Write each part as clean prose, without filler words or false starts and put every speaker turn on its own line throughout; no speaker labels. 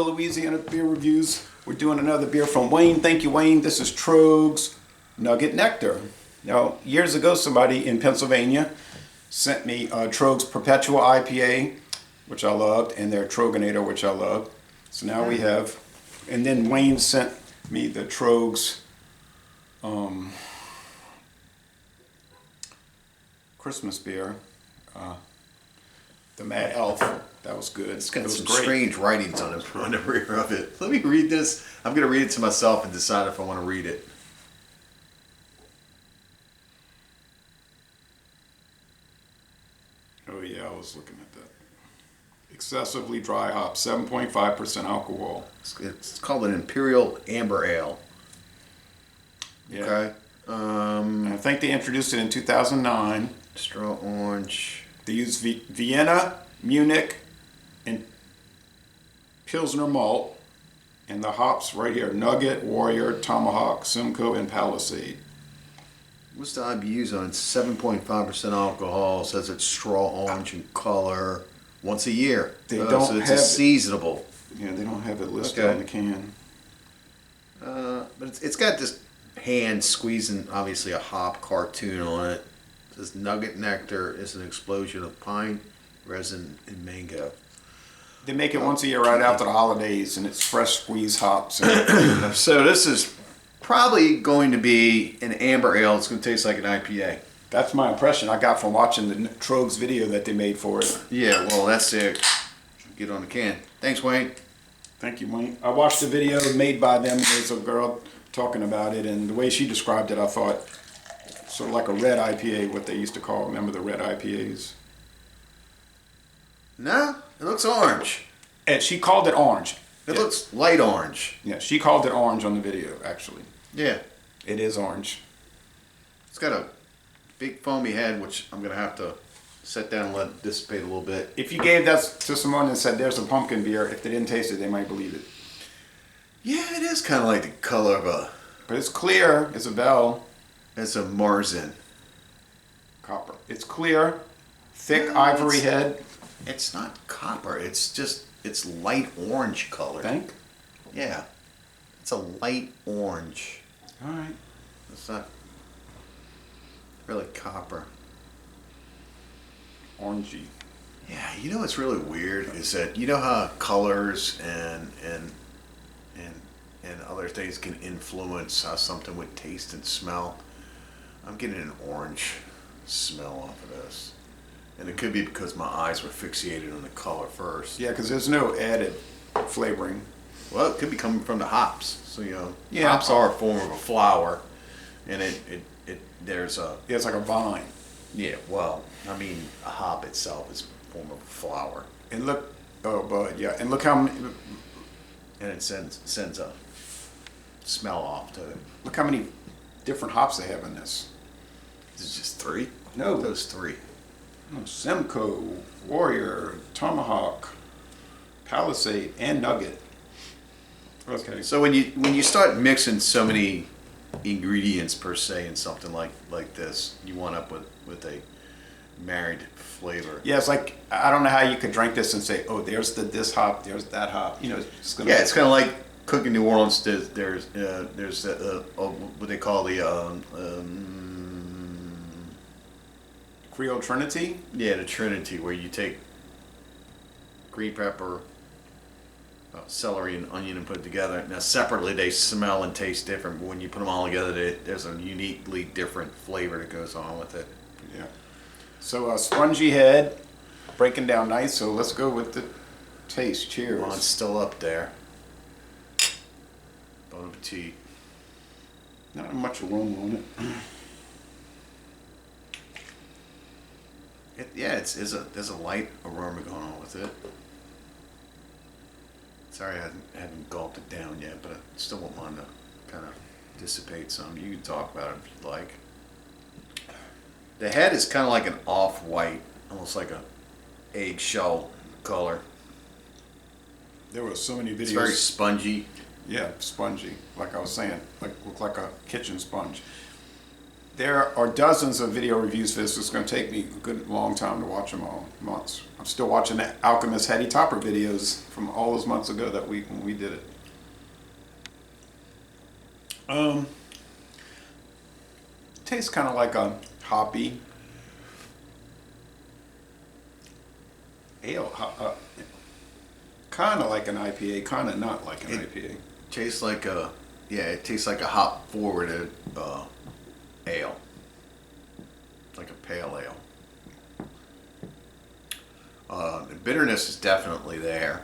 Louisiana Beer Reviews. We're doing another beer from Wayne. Thank you, Wayne. This is Tröegs Nugget Nectar. Now, years ago, somebody in Pennsylvania sent me Tröegs Perpetual IPA, which I loved, and their Tröegenator, which I loved. So now we have, and then Wayne sent me the Tröegs Christmas beer, the Mad Elf. That was good.
It's got some strange writings on the rear of it. Let me read this. I'm going to read it to myself and decide if I want to read it.
Oh yeah, I was looking at that. Excessively dry hop, 7.5% alcohol.
It's called an Imperial Amber Ale.
Yeah.
Okay.
I think they introduced it in 2009.
Straw orange.
They used Vienna, Munich, and Pilsner malt, and the hops right here: Nugget, Warrior, Tomahawk, Simcoe, and Palisade.
What's the IBUs on it? 7.5% alcohol. Says it's straw orange in color. Once a year.
They don't
so it's
have
a seasonable.
Yeah, they don't have it listed on the can.
But it's got this hand squeezing, obviously a hop cartoon on it. It says Nugget Nectar is an explosion of pine, resin, and mango.
They make it once a year right after the holidays, and it's fresh squeezed hops.
So this is probably going to be an amber ale. It's going to taste like an IPA.
That's my impression I got from watching the Tröegs video that they made for it.
Yeah, well, that's it. Get on the can. Thanks, Wayne.
Thank you, Wayne. I watched the video made by them. There's a girl talking about it, and the way she described it, I thought sort of like a red IPA, what they used to call. Remember the red IPAs?
No, it looks orange.
And she called it orange.
It looks light orange.
Yeah, she called it orange on the video, actually.
Yeah.
It is orange.
It's got a big foamy head, which I'm going to have to set down and let it dissipate a little bit.
If you gave that to someone and said, there's a pumpkin beer, if they didn't taste it, they might believe it.
Yeah, it is kind of like the color of a...
But it's clear as a bell.
It's a Marzen.
Copper. It's clear, thick ivory head.
It's not copper. It's just, it's light orange color.
Think?
Yeah. It's a light orange.
All right.
It's not really copper.
Orangey.
Yeah, you know what's really weird is that, you know how colors and other things can influence how something would taste and smell? I'm getting an orange smell off of this. And it could be because my eyes were fixated on the color first.
Yeah, because there's no added flavoring.
Well, it could be coming from the hops. So, you know,
yeah.
Hops are a form of a flower. And there's a...
Yeah, it's like a vine.
Yeah, well, I mean, a hop itself is a form of a flower.
And look, oh, bud, yeah. And look how many...
And it sends a smell off to it.
Look how many different hops they have in this.
Is it just three?
No.
Those three.
Simcoe, Warrior, Tomahawk, Palisade, and Nugget. Okay.
So when you start mixing so many ingredients per se in something like this, you wind up with a married flavor.
Yeah, it's like, I don't know how you could drink this and say, oh, there's this hop, there's that hop. You know, it's gonna.
Yeah, it's kind of like cooking New Orleans. There's what they call the
Creole Trinity?
Yeah, the Trinity, where you take green pepper, celery, and onion and put it together. Now, separately, they smell and taste different, but when you put them all together, there's a uniquely different flavor that goes on with it.
Yeah. So, a spongy head, breaking down nice, so let's go with the taste. Cheers.
Well, it's still up there. Bon appetit.
Not much aroma on it.
There's a light aroma going on with it. Sorry, I haven't gulped it down yet, but I still want mine to kind of dissipate some. You can talk about it if you'd like. The head is kind of like an off-white, almost like a eggshell color.
There were so many videos.
It's very spongy.
Yeah, spongy. Like I was saying, look like a kitchen sponge. There are dozens of video reviews for this. It's going to take me a good long time to watch them all, months. I'm still watching the Alchemist Hetty Topper videos from all those months ago that when we did it. Tastes kind of like a hoppy ale. Kind of like an IPA, kind of not like an IPA.
Tastes like a, it tastes like a hop forwarded ale. Like a pale ale. The bitterness is definitely there.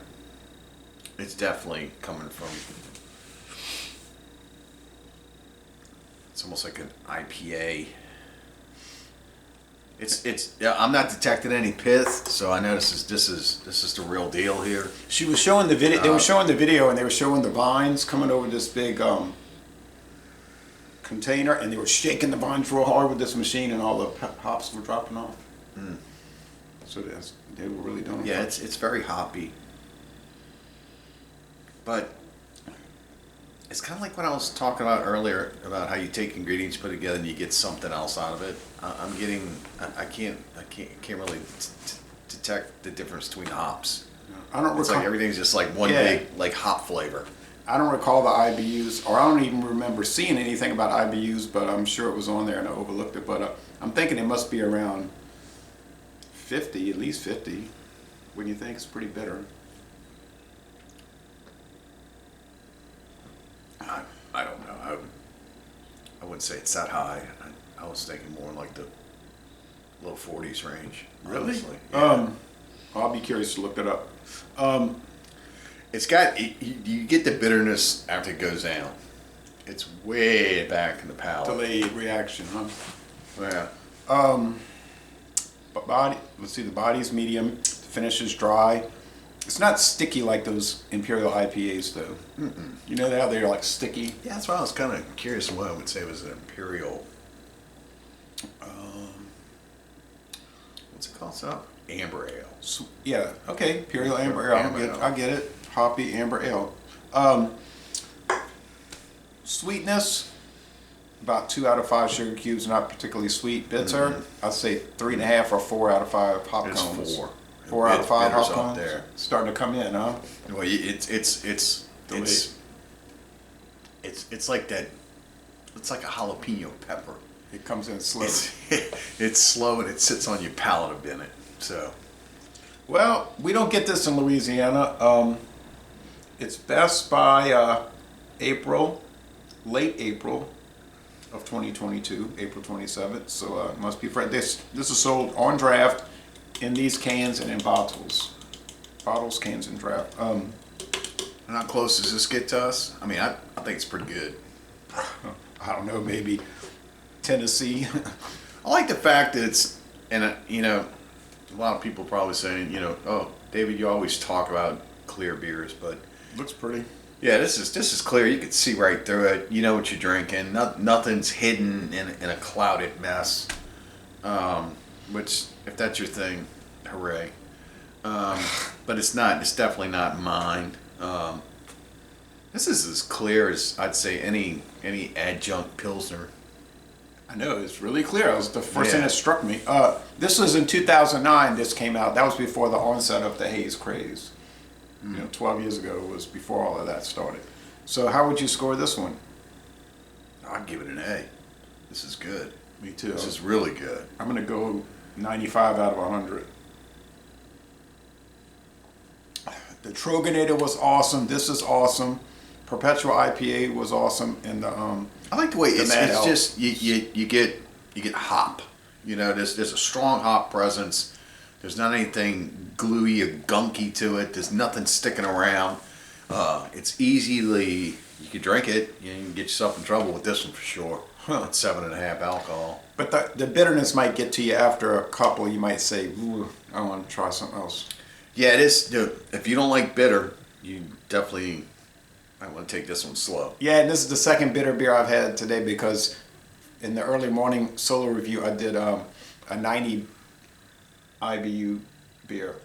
It's definitely coming from, it's almost like an IPA. I'm not detecting any pith, so I know this is the real deal here.
She was showing the video. They were showing the video, and they were showing the vines coming over this big container, and they were shaking the vines real hard with this machine, and all the hops were dropping off. Mm. So they were really doing it.
Yeah, it's very hoppy, but it's kind of like what I was talking about earlier about how you take ingredients, put it together, and you get something else out of it. I can't really detect the difference between the hops.
I don't recall.
It's like everything's just like one big like hop flavor.
I don't recall the IBUs, or I don't even remember seeing anything about IBUs, but I'm sure it was on there and I overlooked it. But I'm thinking it must be around 50, at least 50. What do you think? It's pretty bitter.
I don't know. I wouldn't say it's that high. I was thinking more like the low 40s range.
Really?
Honestly. Yeah.
I'll be curious to look that up.
It's got, you get the bitterness after it goes down. It's way back in the palate.
Delayed reaction, huh?
Yeah.
But body, let's see, the body's medium, the finish is dry. It's not sticky like those Imperial IPAs, though. Mm-mm. You know how they're like sticky?
Yeah, that's why I was kind of curious what I would say was an Imperial. What's it called? So, Amber Ale.
Yeah, okay, Imperial Amber Ale. I get it. Hoppy Amber Ale. Sweetness, about 2 out of 5 sugar cubes, not particularly sweet. Bitter, I'd say 3.5 or 4 out of 5 hop cones.
It's 4.
4 out of 5 hop
up
cones.
there.
Starting to come in, huh?
Well, it's like that. It's like a jalapeno pepper.
It comes in slow.
It's slow and it sits on your palate a minute. So,
well, we don't get this in Louisiana. It's best by late April of 2022, April 27th. So it must be fresh. This is sold on draft in these cans and in bottles. Bottles, cans, and draft.
and how close does this get to us? I mean, I think it's pretty good.
I don't know, maybe Tennessee.
I like the fact that it's, and a lot of people probably saying, oh, David, you always talk about clear beers, but
Looks pretty.
yeah, this is clear. You can see right through it. You know what you're drinking. Nothing's hidden in a clouded mess. Which, if that's your thing, hooray. But it's not. It's definitely not mine. This is as clear as I'd say any adjunct pilsner.
I know, it's really clear. It was the first thing
Yeah.
that struck me. This was in 2009, this came out. That was before the onset of the haze craze. 12 years ago was before all of that started. So how would you score this one?
I'd give it an A. This is good.
Me too.
This is really good.
I'm going to go 95 out of 100. The Tröegs was awesome. This is awesome. Perpetual IPA was awesome. And the
I like the way it's
Mad Elk.
just you get hop. There's a strong hop presence. There's not anything gluey or gunky to it. There's nothing sticking around. It's easily, you can drink it. You can get yourself in trouble with this one for sure. It's 7.5 alcohol.
But the bitterness might get to you after a couple. You might say, ooh, I want to try something else.
Yeah, it is. If you don't like bitter, you definitely might want to take this one slow.
Yeah, and this is the second bitter beer I've had today because in the early morning solo review, I did a 90 IBU beer.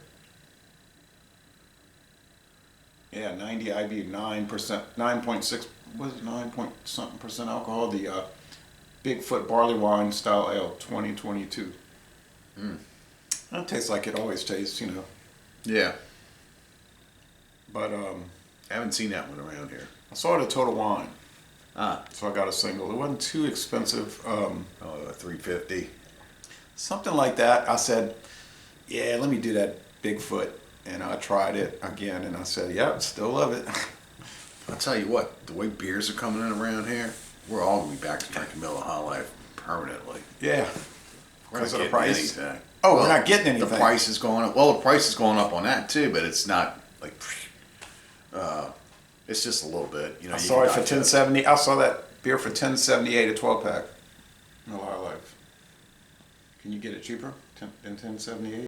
Yeah, 90 IBU, 9%, 9.6, what is it, 9 point something percent alcohol? The Bigfoot Barley Wine Style Ale 2022. It tastes like it always tastes, you know.
Yeah.
But
I haven't seen that one around here.
I saw it at Total Wine,
Ah.
so I got a single. It wasn't too expensive.
Oh, $3.50.
Something like that. I said, yeah, let me do that Bigfoot. And I tried it again, and I said, yep, still love it.
I'll tell you what, the way beers are coming in around here, we're all going to be back to drinking Miller High Life permanently.
Yeah.
We're
Because
not
of the
getting
price.
anything.
Oh,
Well,
we're not getting anything.
The price is going up. Well, the price is going up on that too, but it's not like, it's just a little bit. You know,
I
you
saw
can
it for
digest.
$10.70. I saw that beer for $10.78 a 12 pack. Miller High Life. Can you get it cheaper than $10.78?